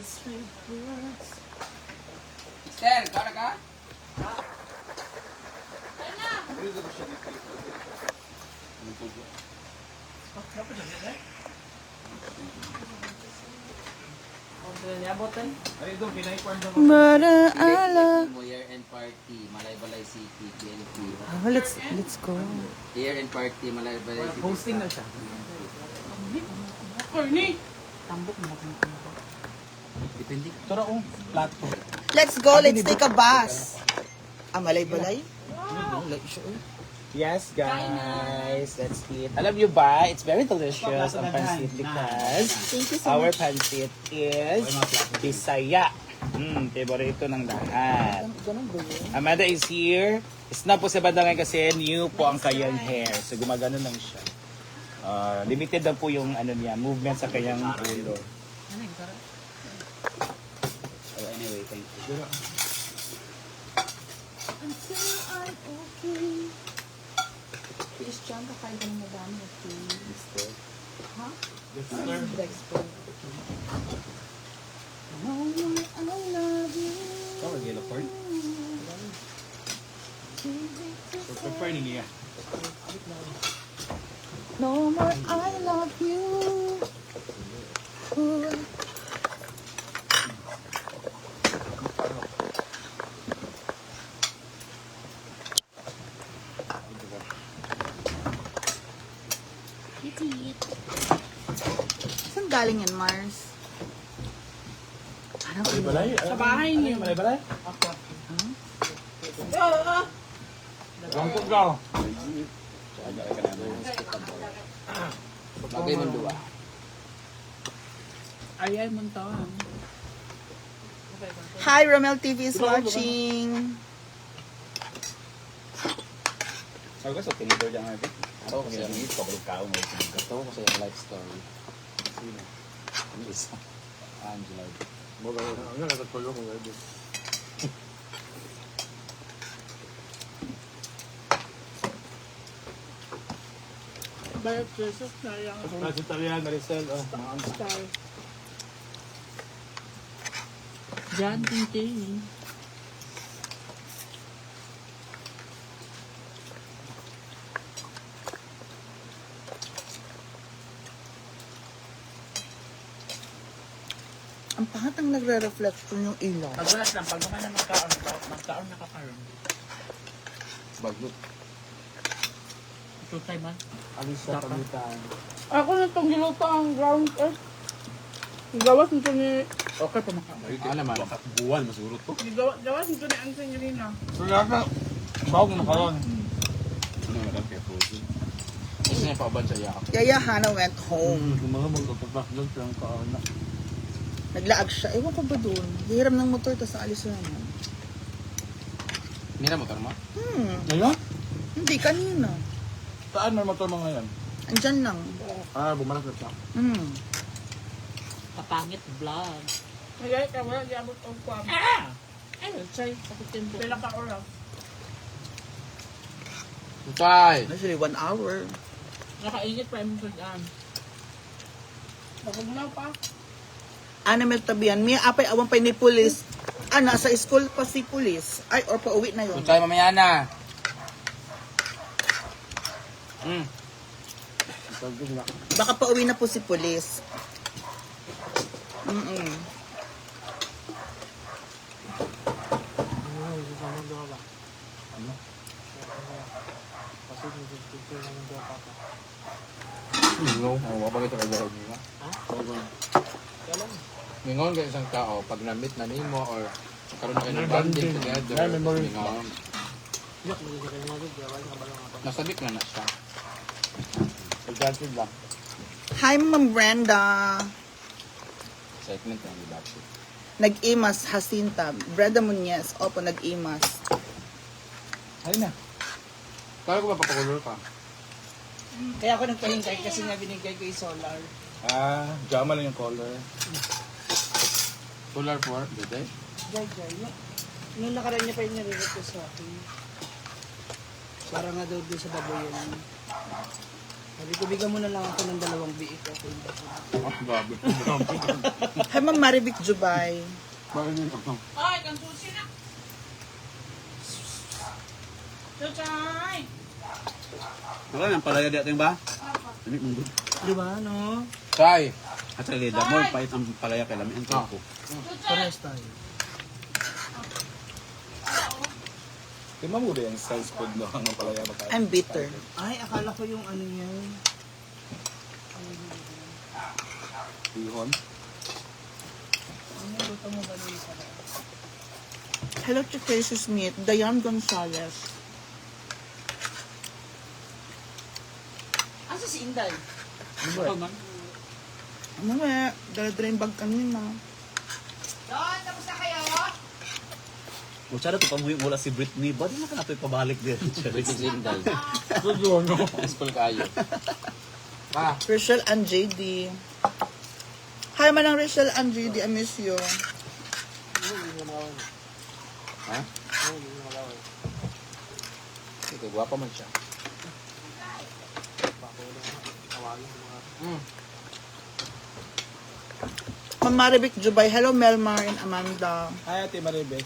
Sir, kara ka? Maraala. Year end party, Malaybalay City, PNP. Oh, let's go. Year end party, Malaybalay City. Hosting na siya. Depende. Tara oh, plato. Let's go, let's take a bus. Balay? Yes, guys, let's eat. Alam niyo ba, it's very delicious ang pansit because Thank you so our much. pansit is Bisaya. Favorito ng lahat. Ganun ba yun? Amanda is here. Snap po sa banda ngayon kasi new po ang kanyang hair. So gumagano lang siya. Limited lang po yung ano niya, movement sa kanyang ulo. Oh, anyway, thank you. Please, John, kakain ka ng madami. Please. Ha? Dexter. No more, I love you. Oh, yellow cord. So prefer niya. No more, I love you. Ooh. Saan galing yan, Mars? Parang Balay? Sa bahay niyo. Balay? Ako. Bangkok ka. Bagay man duwa. Ayay mo to. Hi, Romel TV is watching. Sabi ko sa tinidor dyan nga. Ako kasi Kaya nito, pagkakaw mo. gusto ko kasi yung life story. Sino? Ano isa? Angela. Ano nakatulong mo nga din? Bayad pesos na yung Vegetarian, Maricel. star. Diyan, tintin. Ang pangat ang nagre-reflection yung ilaw. Pagulas lang, pag naman na magkaon nakakaroon. Bagot. Ito tayo man. Alis sa pamitan. Ako na itong giluto ang ground earth. Gawas nito ni... Okay pa maka. Ano naman? Buwan, masurot to. Gawas nito ni ang senyorina. So yata, bawag na karon. Ano naman? Kaya puso. Kasi niya pa sa yak. Yaya Hana went home. Kung mga magkapagbaklog lang kaana. Naglaag siya. Ewan ko ba doon? Hiram ng motor, tapos naalis na naman. Hindi na motor mo? Ngayon? Hindi, kanina. Saan may motor mo ngayon? Andyan lang. Bumalas na siya. Kapangit vlog. Kaya ka wala di abot og kwam. Ano say pakitin po. Pila ka oras. Utay! Actually, 1 hour. Nakainit pa imong sudan. Bakit na pa? Ano may tabihan? May apay awang pa ni pulis. Nasa school pa si pulis. Ay, or pauwi na yun. Utay mamaya na. Baka pauwi na po si pulis. No, wala pa kita kagawin niya. Mingon ka isang tao, pag na-meet na nimo or karoon na kayo ng bonding together, mingon. Nasabik na siya. Excited lang. Hi, Ma'am Brenda. Excitement lang yung dati. Nag-imas, Jacinta. Brenda Muñez. Opo, nag-imas. Ay na. Kaya ko ba papakulor ka? Kaya ako nagpahintay kasi nga binigay ko yung solar. Jama lang yung color. Solar 4, dito eh? Jay. Nung nakaraan niya pa yung nare-request sa akin. Para nga daw doon sa baboyan. Sabi ko, bigyan mo na lang ako ng 2 biik. Okay na. Ah, grabe. Hi, Ma'am Marivic Jubay. Ay, kang susi na. Chuchay! Wala nang palaya di ating ba? Ano yung good? Di ba, no? Chay. At sa lida mo, pahit ang palaya kay lami ang ko. Parehas tayo. Di mo mo yung size food no? Ang palaya ba tayo? I'm bitter. Ay, akala ko yung ano yan. Bihon? Ano, luto mo ba nung sarap? Hello to Casey Smith, Dayan Gonzalez. Asa si Inday? Ano nga, dala-dala yung bag kanina. Don, tapos na kayo? O sana ito pamuhi mula si Britney. Ba't na ka na ito pabalik din? British Inday. Doon no? School kayo. Ah, Rachel and JD. Hi, manang Rachel and JD, I miss you. ha? Ito, guwapa man siya. Ma'am Marivic Jubay, hello Melmar and Amanda. Ay, Ate Maribel.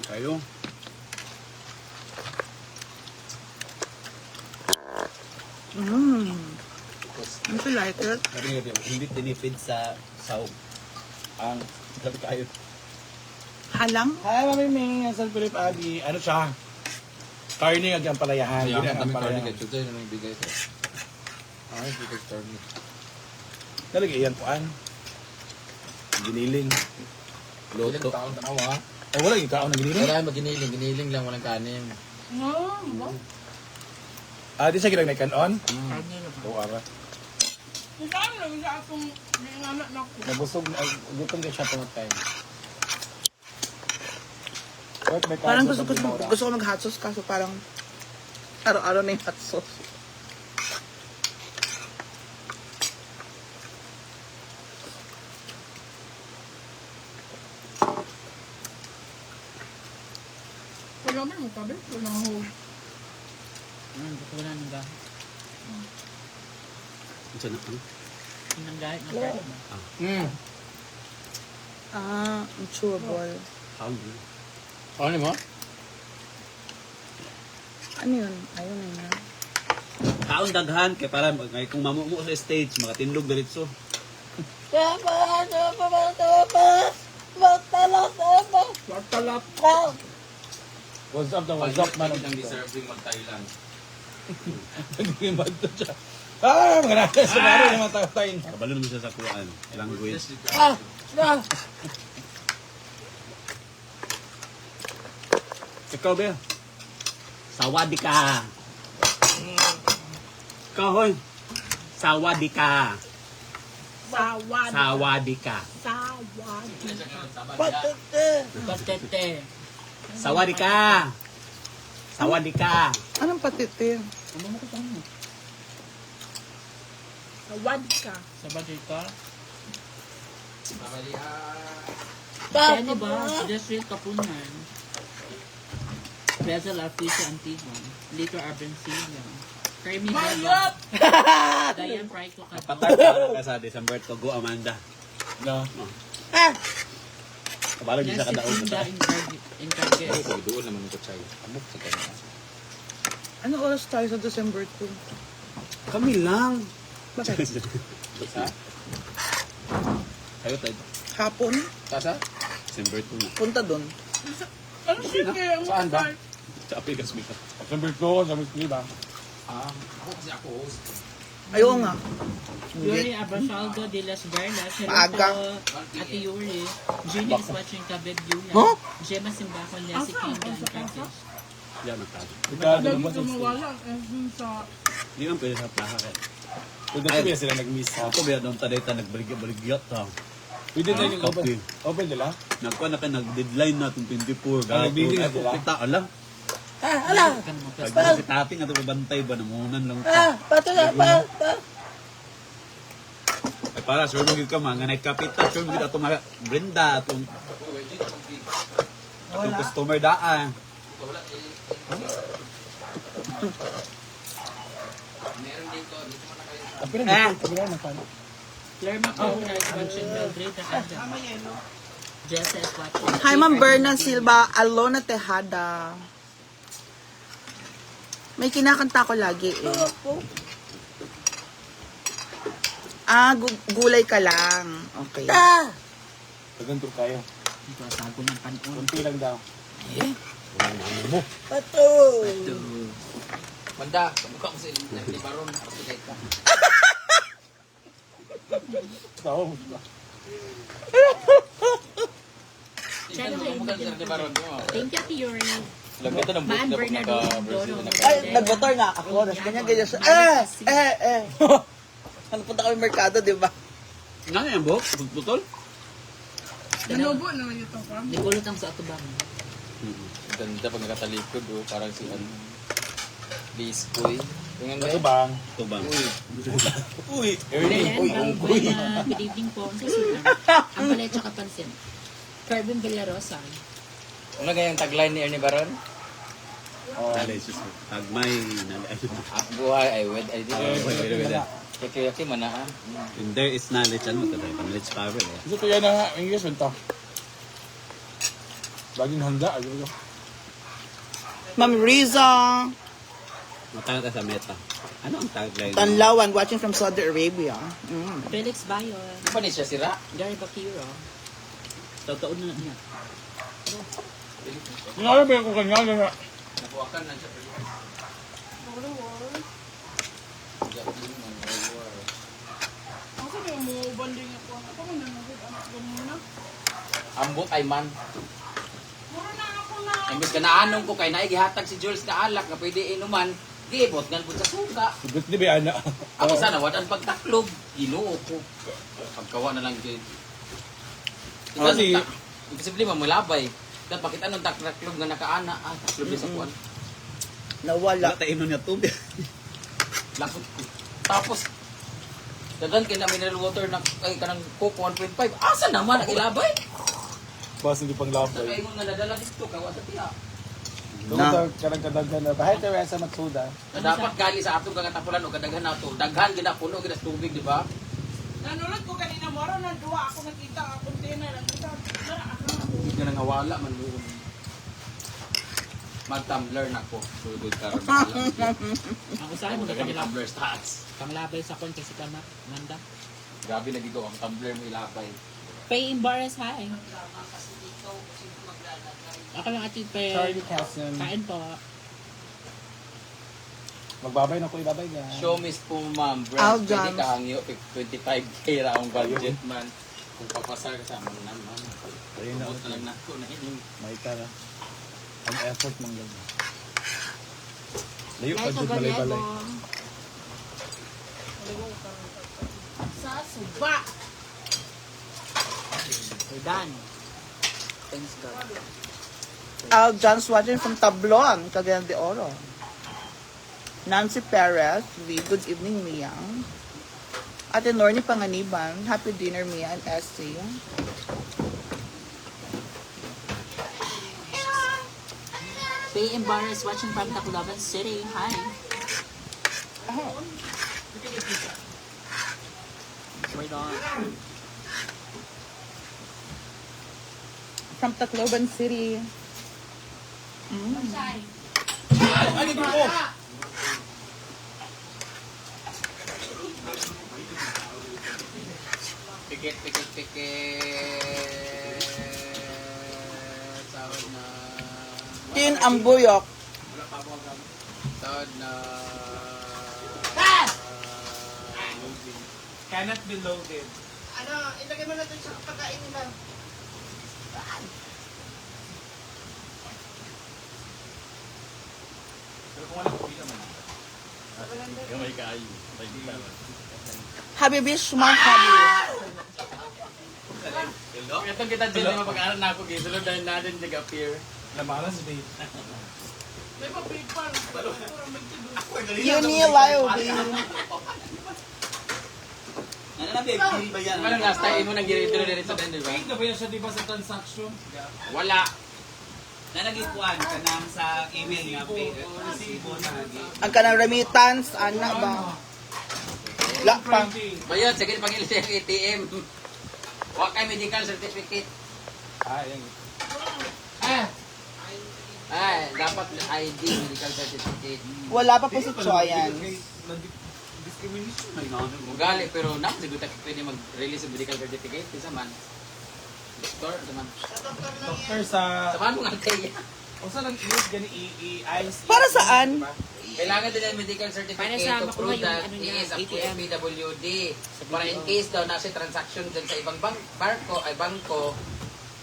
Kayo. Don't you like it? Sabi nga, hindi tinipid sa saog. Ang sabi kayo. Halang? Hi, Mami Ming. San Philip Abi. Ano siya? Carne ang palayahan. Kaya Hindi ang ang daming palayahan. carne kay Chuchay na nang bigay ito. Ay, bigay carne. Nalagay yan puan. Giniling. Ilang Loto. taon na ako ha? Ay, wala yung kaon ng giniling. Wala maginiling, giniling lang, walang kanin. No, ba? Ah, di siya ginag kanon? Ano na ba? Oo, ara. Saan lang sa akong nanganak na ko? Nabusog, gutom din siya pumatay. Parang gusto ko mag-hot sauce kaso parang araw-araw na yung hot sauce. Wala man mo kabe? Wala ho. Wala nang gahit. Ano na ano? Nang gahit na kahit na. Chewable. Hungry. Ano mo? Ano yun? Ayun na yun. Kaon daghan kay para kung mamumo sa stage makatinlog diretso. Watalap. What's up man. Ang deserving mag-Thailand. Nagimad to siya. Ah, mga nasa sa baro naman tayo. Kabalo naman siya sa kuan. Language. Ikaw ba? Sawadi ka. Kahoy. Sawadi ka. Sawad. Sawadi ka. Sawad. Patete. Sawadi ka. Sawadi ka. Anong patiti? Sawad ka. Sa badita. Mamalia. Kaya di ba? Industrial Kapunan. Bezel Articia Antigua. Later Urban Silla. Creamy Bella. Dayan Prico Patay ka sa December to go Amanda. No. Kabalo din sa kadaog Tinda sa. in Cargues. Ay, kung doon naman ito, Chay. Amok sa kanya. Ano oras tayo sa December 2? Kami lang. Bakit? Sa? Kayo tayo. Hapon? Sa? December 2 na. Punta doon. Ano siya kaya? Saan ba? Sa Apigas Mika. December 2, sa Miss ba? Ah, ako kasi ako host. Ayaw nga. Yuri Abasaldo de las Vernas. Hello Maaga. po, Ate Yuri. Jenny is watching Kabed Yula. Huh? Gemma Simbacon, Leslie Kinda, and Cargues. Yan ang tayo. Ricardo Lagi naman ka sa mawala. Sa... Hindi man pwede sa plaha kaya. Pwede sabihin sila nag-miss ha. Ako ba doon taday nagbaligya-baligya ta. Pwede na yung Okay. open nila? Nagkuha na ka nag-deadline na itong 24. Ah, nag-deadline na sila? Kita, alam. Ala! Pag si tati nga ito babantay ba, namunan lang ito. Pato na, pato! Para sure mo gid ka mga night kapitan, sure mo gid ato mga Brenda atong customer daan. Claire McCullough is watching Mildred na Adam. Jessa is watching. Hi, Ma'am Berna Silva. Alona Tejada. May kinakanta ko lagi eh. Gulay ka lang. Okay. Taganto kayo. Ito asago ng kanon. Kunti lang daw. Manda, kamukha ko sa ni Baron. Pagkait ka. Tao. Ikan mo kamukha sa ni Baron. Thank you, Fiore. Lagyan ito ng buhok Man na pag Bernardino naka-Brazil Doro. na Ay, nagmotor nga ako. Ganyan, ganyan siya. Ano punta kami merkado, di ba? Nga yan, buhok? Putol? Nanubo naman ito, Pam. Nikulot ang sa atubang. Ganda pag nakatalikod, parang si ano. Biskuy. Tingnan ba? bang? Ito ba? Uy! Belen, good evening po. Ang sisipan. Ang palecha kapansin. Carmen Villarosa. Ano ganyang tagline ni Ernie Baron? Tagmay. Buhay ay wed ay Wait. Yaki manaan. And there is knowledge, ano ito tayo? Knowledge power eh. Gusto kaya na nga, English ito. Baging handa. Ma'am Riza. Matawag ka sa meta. Ano ang tagline? Tanlawan, watching from Saudi Arabia. Felix Bayon. Ano pa ni siya sira? Gary Bakiro. Taon na niya. Nga ba yung kanya na Nakuwakan na siya. Ambot ay man. Imbis ka naanong ko kay naigihatag si Jules na alak na pwede inuman, giibot nga po sa suga. Sugot ni Biana. Ako sana wadan pagtaklob, inuo ko. Pagkawa na lang dyan. Kasi- Imposible mamulabay. Dahil bakit anong taklob nga nakaana? Taklob sa kuwan. Nawala. Wala tayo niya tubig. Lakot ko. Tapos, dagan kaya na mineral water na ay kanang Coke 1.5. Asa naman ang ilabay? Basta hindi pang Sa lapay. kayo nga nadala dito, kawa sa tiya. Doon karang kadaghan na. Bahay tayo sa Matsuda. Na dapat gali sa atong kagatapulan o kadaghan na ito. Daghan gina puno gina sa tubig, di ba? Nanulad ko kanina mo, nang duwa ako nakita ang container. Hindi ka nang hawala man doon. Mag-tumbler na ko. Sugod ka rin. Ang usahay mo na Daghan yung tumbler stats. panglabay sa kon kasi kama. Nanda. Grabe na dito ang tumbler mo ilabay. Pay embarrass hi. Ako lang ati pe. Charlie Casson. Kain po. Magbabay na ko ibabay nga. Show miss po ma'am. Al Brent, pwede Jams. ka hangyo 25k ra ang budget man. Kung papasar ka sa mga naman. Ayun na. Tubot na lang na ko na inyong May tara. Ang effort mong ganda. Layo pa Kahit dyan sa balay-balay. Sa suba. We're done. Thanks God. Al John's watching from Tablon, Cagayan de Oro. Nancy Perez, good evening, Mia. Ate Norny Panganiban, happy dinner, Mia and Essie. Pay embarrass watching from Tacloban City. Hi. We're done. From Tacloban City. pikit. Sahod na. Tin Ambuyok. Sahod na. Cannot be loaded. Ano, ilagay mo na ito sa pagkain nila. Yung may kaayo. Habibi Shuman Habi. Itong kita dyan na mapag-aaral na ako. Gisulod dahil natin nag-appear. Lamaran sa date. Yuni Liobi. na babe, hindi ba yan? Ano last time mo nang dire-diretso din, di ba? na ba yan siya, di ba, sa transaction? Wala. Na nag-ipuan ka nang sa email nga, babe. Resibo na lagi. Ang kanang remittance, anak ba? La pa. Bayad, sige pag-ilis yung ATM. Huwag kay medical certificate. Yan. Ay, dapat ID, medical certificate. Wala pa po si Choyan. Discrimination. Ay, namin mo. Ugali, pero siguro tayo pwede mag-release ng medical certificate. Isa man. Doktor, saman. Doctor sa... Saman mo nga kaya. O sa nag-use gani i-eyes. Para saan? Kailangan din ng medical Para certificate sa to makuha prove yung that ano he niya, is a ATM. PWD. Para in case daw nasa transaction dyan sa ibang bangko,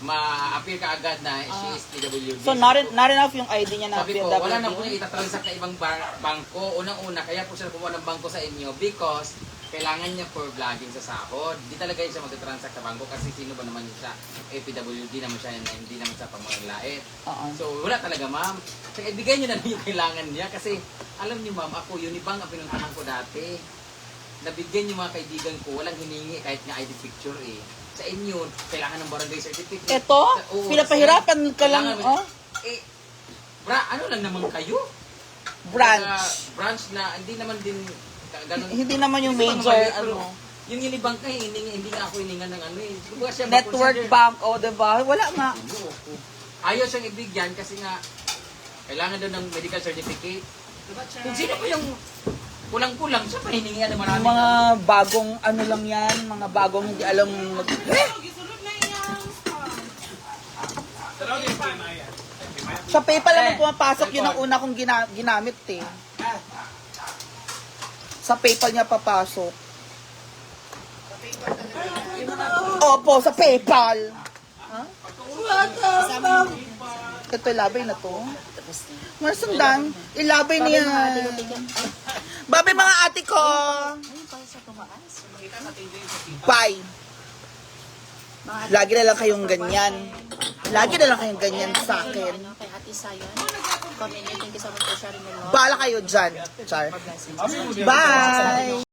ma-appear ka agad na she is PWD. So, not enough yung ID niya na Sabi ko, wala na po PWD. yung itatransact na ibang bangko. Unang-una, kaya po siya kumuha ng bangko sa inyo because kailangan niya for vlogging sa sahod. Di talaga siya mag-transact sa bangko kasi sino ba naman siya? PWD naman siya na hindi naman siya pangmalait. Oo. So, wala talaga, ma'am. So, ibigay niyo na lang yung kailangan niya kasi alam niyo, ma'am, ako, Unibank ang pinuntahan ko dati. Nabigyan yung mga kaibigan ko, walang hiningi kahit nga ID picture eh. Sa inyo, kailangan ng barangay certificate. Ito? Oo, Pinapahirapan ka lang, kailangan- oh? Eh, ano lang naman kayo? Branch. Branch na, hindi naman din ganun. Hindi naman yung Hindi pa major, maliit, pero ano. Yung Unibank ka, hindi nga ako hiningan ng ano eh. Kumbaga siya Network ma-consider. bank, o diba? Wala nga. Ayaw siyang ibigyan kasi nga kailangan doon ng medical certificate. Kung sino pa yung kulang-kulang, siya pa hiningihan ng marami. Mga bagong ano lang yan, mga bagong hindi alam mag... Sa PayPal naman pumapasok yun ang una kong ginamit eh. Sa PayPal niya papasok. Opo, sa PayPal. Ha? Ito labay na to. Masundan, ilabay niya. Babay mga ate ko. Bye. Lagi na lang kayong ganyan. Lagi na lang kayong ganyan sa akin. Ano, kay Ate Sayon. Comment, thank you so much for sharing your love. Bala kayo dyan. Char. Blessings. Bye!